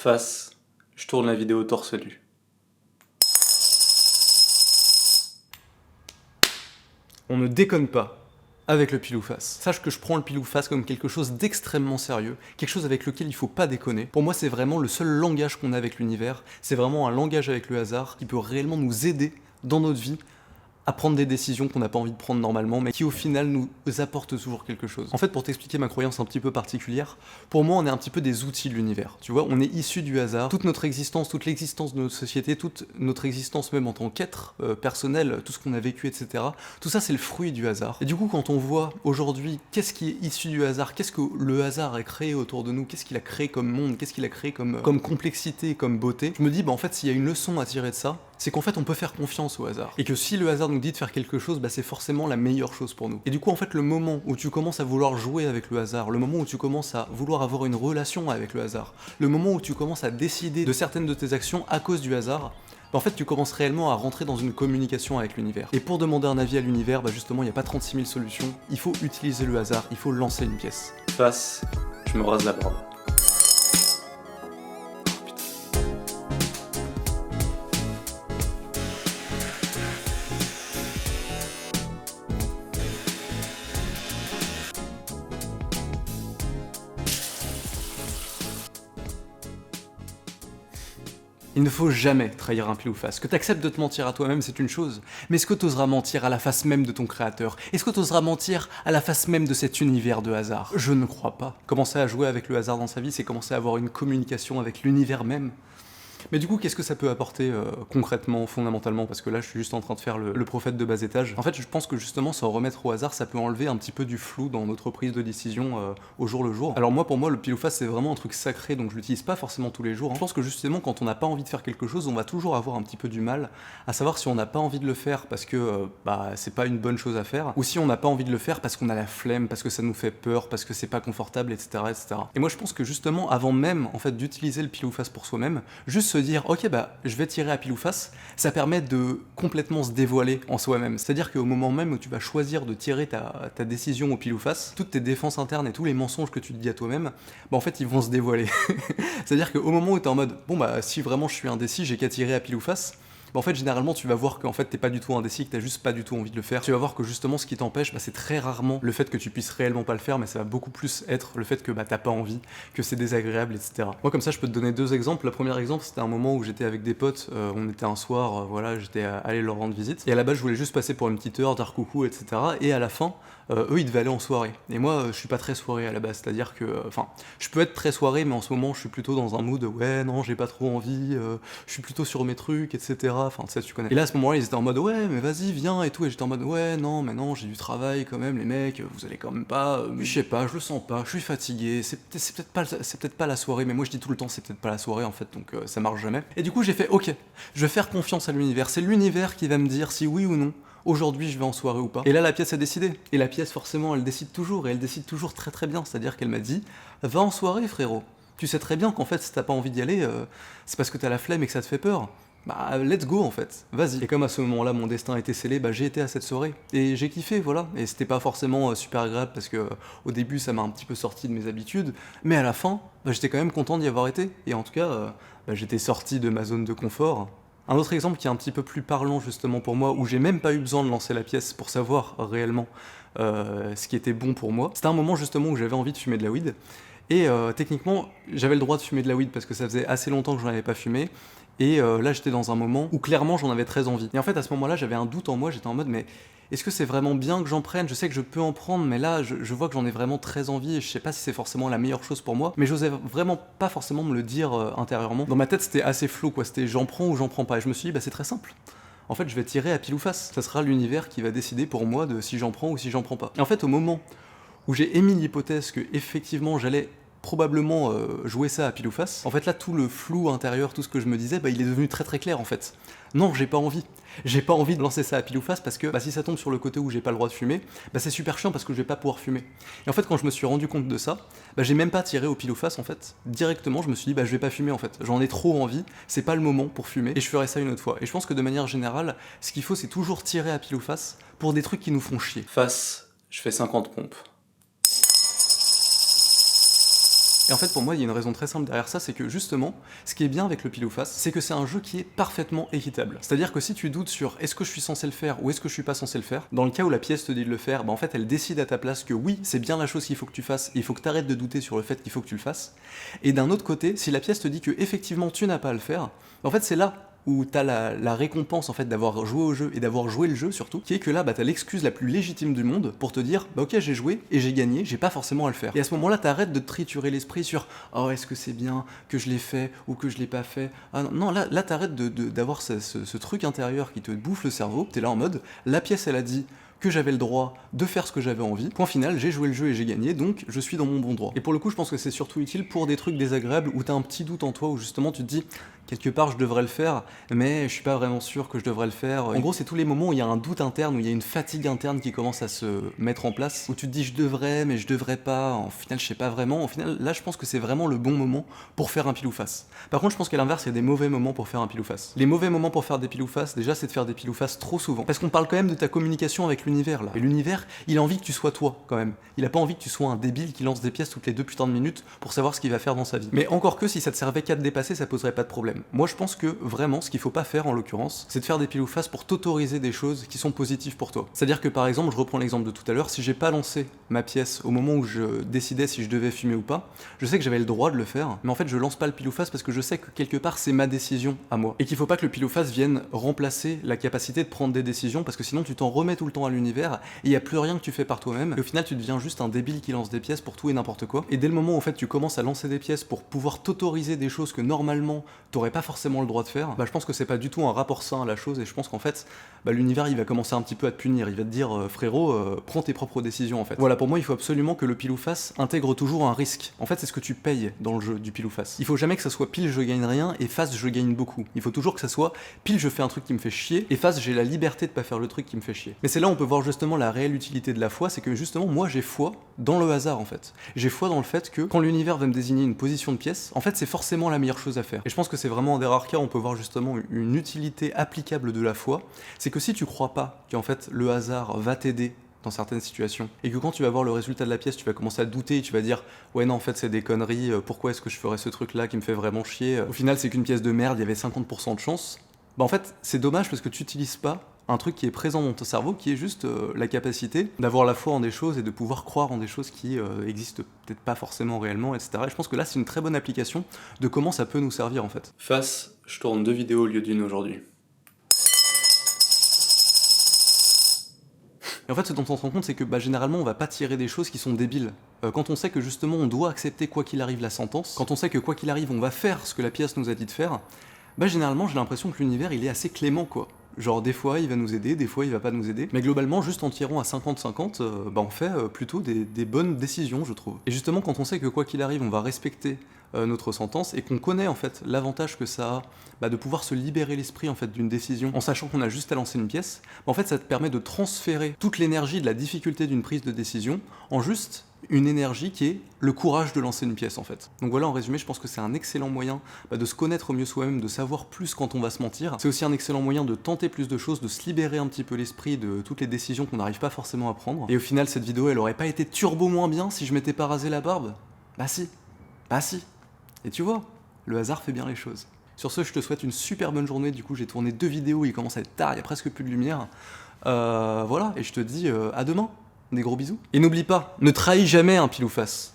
Face, je tourne la vidéo torse nu. On ne déconne pas avec le pile ou face. Sache que je prends le pile ou face comme quelque chose d'extrêmement sérieux, quelque chose avec lequel il faut pas déconner. Pour moi, c'est vraiment le seul langage qu'on a avec l'univers, c'est vraiment un langage avec le hasard qui peut réellement nous aider dans notre vie à prendre des décisions qu'on n'a pas envie de prendre normalement, mais qui au final nous apportent toujours quelque chose. En fait, pour t'expliquer ma croyance un petit peu particulière, pour moi on est un petit peu des outils de l'univers, tu vois, on est issu du hasard, toute notre existence, toute l'existence de notre société, toute notre existence même en tant qu'être personnel, tout ce qu'on a vécu, etc., tout ça c'est le fruit du hasard. Et du coup quand on voit aujourd'hui qu'est-ce qui est issu du hasard, qu'est-ce que le hasard a créé autour de nous, qu'est-ce qu'il a créé comme monde, qu'est-ce qu'il a créé comme complexité, comme beauté, je me dis bah en fait s'il y a une leçon à tirer de ça, c'est qu'en fait on peut faire confiance au hasard. Et que si le hasard nous dit de faire quelque chose, bah c'est forcément la meilleure chose pour nous. Et du coup en fait le moment où tu commences à vouloir jouer avec le hasard, le moment où tu commences à vouloir avoir une relation avec le hasard, le moment où tu commences à décider de certaines de tes actions à cause du hasard, bah en fait tu commences réellement à rentrer dans une communication avec l'univers. Et pour demander un avis à l'univers, bah justement il n'y a pas 36 000 solutions, il faut utiliser le hasard, il faut lancer une pièce. Face, je me rase la barbe. Il ne faut jamais trahir un pile ou face. Que tu acceptes de te mentir à toi-même, c'est une chose. Mais est-ce que tu oseras mentir à la face même de ton créateur? Est-ce que tu oseras mentir à la face même de cet univers de hasard? Je ne crois pas. Commencer à jouer avec le hasard dans sa vie, c'est commencer à avoir une communication avec l'univers même. Mais du coup, qu'est-ce que ça peut apporter concrètement, fondamentalement? Parce que là, je suis juste en train de faire le prophète de bas étage. En fait, je pense que justement, s'en remettre au hasard, ça peut enlever un petit peu du flou dans notre prise de décision au jour le jour. Alors moi, pour moi, le pile ou face, c'est vraiment un truc sacré, donc je l'utilise pas forcément tous les jours. Je pense que justement, quand on n'a pas envie de faire quelque chose, on va toujours avoir un petit peu du mal à savoir si on n'a pas envie de le faire parce que bah c'est pas une bonne chose à faire, ou si on n'a pas envie de le faire parce qu'on a la flemme, parce que ça nous fait peur, parce que c'est pas confortable, etc., etc. Et moi, je pense que justement, avant même, en fait, d'utiliser le pile ou face pour soi-même, juste se dire, ok, bah je vais tirer à pile ou face, ça permet de complètement se dévoiler en soi-même. C'est-à-dire qu'au moment même où tu vas choisir de tirer ta décision au pile ou face, toutes tes défenses internes et tous les mensonges que tu te dis à toi-même, bah en fait ils vont se dévoiler. C'est-à-dire qu'au moment où t'es en mode, bon bah si vraiment je suis indécis, j'ai qu'à tirer à pile ou face, bah en fait généralement tu vas voir qu'en fait t'es pas du tout indécis, que t'as juste pas du tout envie de le faire. Tu vas voir que justement ce qui t'empêche, bah c'est très rarement le fait que tu puisses réellement pas le faire, mais ça va beaucoup plus être le fait que bah t'as pas envie, que c'est désagréable, etc. Moi comme ça je peux te donner deux exemples. Le premier exemple c'était un moment où j'étais avec des potes, on était un soir, voilà, j'étais allé leur rendre visite, et à la base je voulais juste passer pour une petite heure, dire coucou, etc. Et à la fin, eux ils devaient aller en soirée. Et moi je suis pas très soirée à la base, c'est-à-dire que, enfin, je peux être très soirée, mais en ce moment je suis plutôt dans un mood, ouais non j'ai pas trop envie, je suis plutôt sur mes trucs, etc. Enfin tu sais, tu connais. Et là à ce moment-là ils étaient en mode ouais mais vas-y viens et tout, et j'étais en mode ouais non mais non j'ai du travail quand même les mecs, vous allez quand même pas, je sais pas, je le sens pas, je suis fatigué, c'est peut-être pas la soirée, mais moi je dis tout le temps c'est peut-être pas la soirée en fait, donc ça marche jamais. Et du coup j'ai fait ok, je vais faire confiance à l'univers, c'est l'univers qui va me dire si oui ou non aujourd'hui je vais en soirée ou pas. Et là la pièce a décidé. Et la pièce forcément elle décide toujours, et elle décide toujours très très bien, c'est-à-dire qu'elle m'a dit va en soirée frérot. Tu sais très bien qu'en fait si t'as pas envie d'y aller, c'est parce que t'as la flemme et que ça te fait peur. Bah let's go en fait, vas-y. Et comme à ce moment-là mon destin était scellé, bah j'ai été à cette soirée. Et j'ai kiffé, voilà. Et c'était pas forcément super agréable parce que au début ça m'a un petit peu sorti de mes habitudes, mais à la fin, bah, j'étais quand même content d'y avoir été. Et en tout cas, bah, j'étais sorti de ma zone de confort. Un autre exemple qui est un petit peu plus parlant justement pour moi, où j'ai même pas eu besoin de lancer la pièce pour savoir réellement ce qui était bon pour moi, c'était un moment justement où j'avais envie de fumer de la weed. Et techniquement, j'avais le droit de fumer de la weed parce que ça faisait assez longtemps que j'en avais pas fumé. Et là, j'étais dans un moment où clairement j'en avais très envie. Et en fait, à ce moment-là, j'avais un doute en moi, j'étais en mode, mais est-ce que c'est vraiment bien que j'en prenne? Je sais que je peux en prendre, mais là, je vois que j'en ai vraiment très envie et je sais pas si c'est forcément la meilleure chose pour moi. Mais j'osais vraiment pas forcément me le dire intérieurement. Dans ma tête, c'était assez flou, quoi. C'était j'en prends ou j'en prends pas. Et je me suis dit, bah c'est très simple. En fait, je vais tirer à pile ou face. Ça sera l'univers qui va décider pour moi de si j'en prends ou si j'en prends pas. Et en fait, au moment où j'ai émis l'hypothèse que effectivement j'allais probablement jouer ça à pile ou face, en fait là tout le flou intérieur, tout ce que je me disais, bah il est devenu très très clair en fait. Non, j'ai pas envie. J'ai pas envie de lancer ça à pile ou face parce que bah, si ça tombe sur le côté où j'ai pas le droit de fumer, bah c'est super chiant parce que je vais pas pouvoir fumer. Et en fait quand je me suis rendu compte de ça, bah j'ai même pas tiré au pile ou face en fait. Directement je me suis dit bah je vais pas fumer en fait. J'en ai trop envie, c'est pas le moment pour fumer et je ferai ça une autre fois. Et je pense que de manière générale, ce qu'il faut c'est toujours tirer à pile ou face pour des trucs qui nous font chier. Face, je fais 50 pompes. Et en fait, pour moi, il y a une raison très simple derrière ça, c'est que justement, ce qui est bien avec le pile ou face, c'est que c'est un jeu qui est parfaitement équitable. C'est-à-dire que si tu doutes sur est-ce que je suis censé le faire ou est-ce que je suis pas censé le faire, dans le cas où la pièce te dit de le faire, bah en fait, elle décide à ta place que oui, c'est bien la chose qu'il faut que tu fasses, il faut que tu arrêtes de douter sur le fait qu'il faut que tu le fasses. Et d'un autre côté, si la pièce te dit que effectivement tu n'as pas à le faire, en fait, c'est là où t'as la récompense en fait d'avoir joué au jeu et d'avoir joué le jeu surtout, qui est que là bah t'as l'excuse la plus légitime du monde pour te dire bah ok j'ai joué et j'ai gagné, j'ai pas forcément à le faire. Et à ce moment-là t'arrêtes de te triturer l'esprit sur oh est-ce que c'est bien que je l'ai fait ou que je l'ai pas fait. Ah non là t'arrêtes d'avoir ce truc intérieur qui te bouffe le cerveau, t'es là en mode la pièce elle a dit que j'avais le droit de faire ce que j'avais envie. Point final, j'ai joué le jeu et j'ai gagné, donc je suis dans mon bon droit. Et pour le coup, je pense que c'est surtout utile pour des trucs désagréables où t'as un petit doute en toi, où justement tu te dis quelque part je devrais le faire, mais je suis pas vraiment sûr que je devrais le faire. En gros, c'est tous les moments où il y a un doute interne, où il y a une fatigue interne qui commence à se mettre en place, où tu te dis je devrais, mais je devrais pas, en final je sais pas vraiment. En final, là je pense que c'est vraiment le bon moment pour faire un pile ou face. Par contre, je pense qu'à l'inverse, il y a des mauvais moments pour faire un pile ou face. Les mauvais moments pour faire des pile ou face, déjà, c'est de faire des pile ou face trop souvent. Parce qu'on parle quand même de ta communication avec l'univers là. Et l'univers, il a envie que tu sois toi quand même. Il a pas envie que tu sois un débile qui lance des pièces toutes les 2 putains de minutes pour savoir ce qu'il va faire dans sa vie. Mais encore que si ça te servait qu'à te dépasser, ça poserait pas de problème. Moi, je pense que vraiment, ce qu'il faut pas faire en l'occurrence, c'est de faire des pile ou face pour t'autoriser des choses qui sont positives pour toi. C'est-à-dire que par exemple, je reprends l'exemple de tout à l'heure, si j'ai pas lancé ma pièce au moment où je décidais si je devais fumer ou pas, je sais que j'avais le droit de le faire, mais en fait, je lance pas le pile ou face parce que je sais que quelque part, c'est ma décision à moi. Et qu'il faut pas que le pile ou face vienne remplacer la capacité de prendre des décisions parce que sinon, tu t'en remets tout le temps à l'univers et il y a plus rien que tu fais par toi-même. Et au final, tu deviens juste un débile qui lance des pièces pour tout et n'importe quoi. Et dès le moment où en fait, tu commences à lancer des pièces pour pouvoir t'autoriser des choses que normalement, t'aurais pas forcément le droit de faire, bah je pense que c'est pas du tout un rapport sain à la chose et je pense qu'en fait, bah, l'univers il va commencer un petit peu à te punir. Il va te dire frérot, prends tes propres décisions en fait. Voilà, pour moi, il faut absolument que le pile ou face intègre toujours un risque. En fait, c'est ce que tu payes dans le jeu du pile ou face. Il faut jamais que ça soit pile je gagne rien et face je gagne beaucoup. Il faut toujours que ça soit pile je fais un truc qui me fait chier et face j'ai la liberté de pas faire le truc qui me fait chier. Mais c'est là où on peut voir justement la réelle utilité de la foi, c'est que justement moi j'ai foi dans le hasard en fait. J'ai foi dans le fait que quand l'univers va me désigner une position de pièce, en fait c'est forcément la meilleure chose à faire. Et je pense que c'est vraiment un des rares cas où on peut voir justement une utilité applicable de la foi, c'est que si tu crois pas qu'en fait le hasard va t'aider dans certaines situations, et que quand tu vas voir le résultat de la pièce, tu vas commencer à te douter et tu vas dire ouais non en fait c'est des conneries, pourquoi est-ce que je ferais ce truc là qui me fait vraiment chier, au final c'est qu'une pièce de merde, il y avait 50% de chance, bah en fait c'est dommage parce que tu n'utilises pas un truc qui est présent dans ton cerveau, qui est juste la capacité d'avoir la foi en des choses et de pouvoir croire en des choses qui existent peut-être pas forcément réellement, etc. Et je pense que là c'est une très bonne application de comment ça peut nous servir en fait. Face, je tourne 2 vidéos au lieu d'une aujourd'hui. Et en fait, ce dont on se rend compte, c'est que bah, généralement, on va pas tirer des choses qui sont débiles. Quand on sait que justement, on doit accepter quoi qu'il arrive la sentence, quand on sait que quoi qu'il arrive, on va faire ce que la pièce nous a dit de faire, bah généralement, j'ai l'impression que l'univers, il est assez clément, quoi. Genre, des fois, il va nous aider, des fois, il va pas nous aider. Mais globalement, juste en tirant à 50-50, bah, on fait plutôt des bonnes décisions, je trouve. Et justement, quand on sait que quoi qu'il arrive, on va respecter notre sentence et qu'on connaît en fait l'avantage que ça a bah, de pouvoir se libérer l'esprit en fait d'une décision en sachant qu'on a juste à lancer une pièce, bah, en fait ça te permet de transférer toute l'énergie de la difficulté d'une prise de décision en juste une énergie qui est le courage de lancer une pièce en fait. Donc voilà, en résumé, je pense que c'est un excellent moyen bah, de se connaître mieux soi-même, de savoir plus quand on va se mentir. C'est aussi un excellent moyen de tenter plus de choses, de se libérer un petit peu l'esprit de toutes les décisions qu'on n'arrive pas forcément à prendre. Et au final, cette vidéo, elle aurait pas été turbo moins bien si je m'étais pas rasé la barbe. Bah si. Bah si. Et tu vois, le hasard fait bien les choses. Sur ce, je te souhaite une super bonne journée. Du coup, j'ai tourné 2 vidéos, il commence à être tard, il y a presque plus de lumière. Voilà, et je te dis à demain. Des gros bisous. Et n'oublie pas, ne trahis jamais un pile ou face.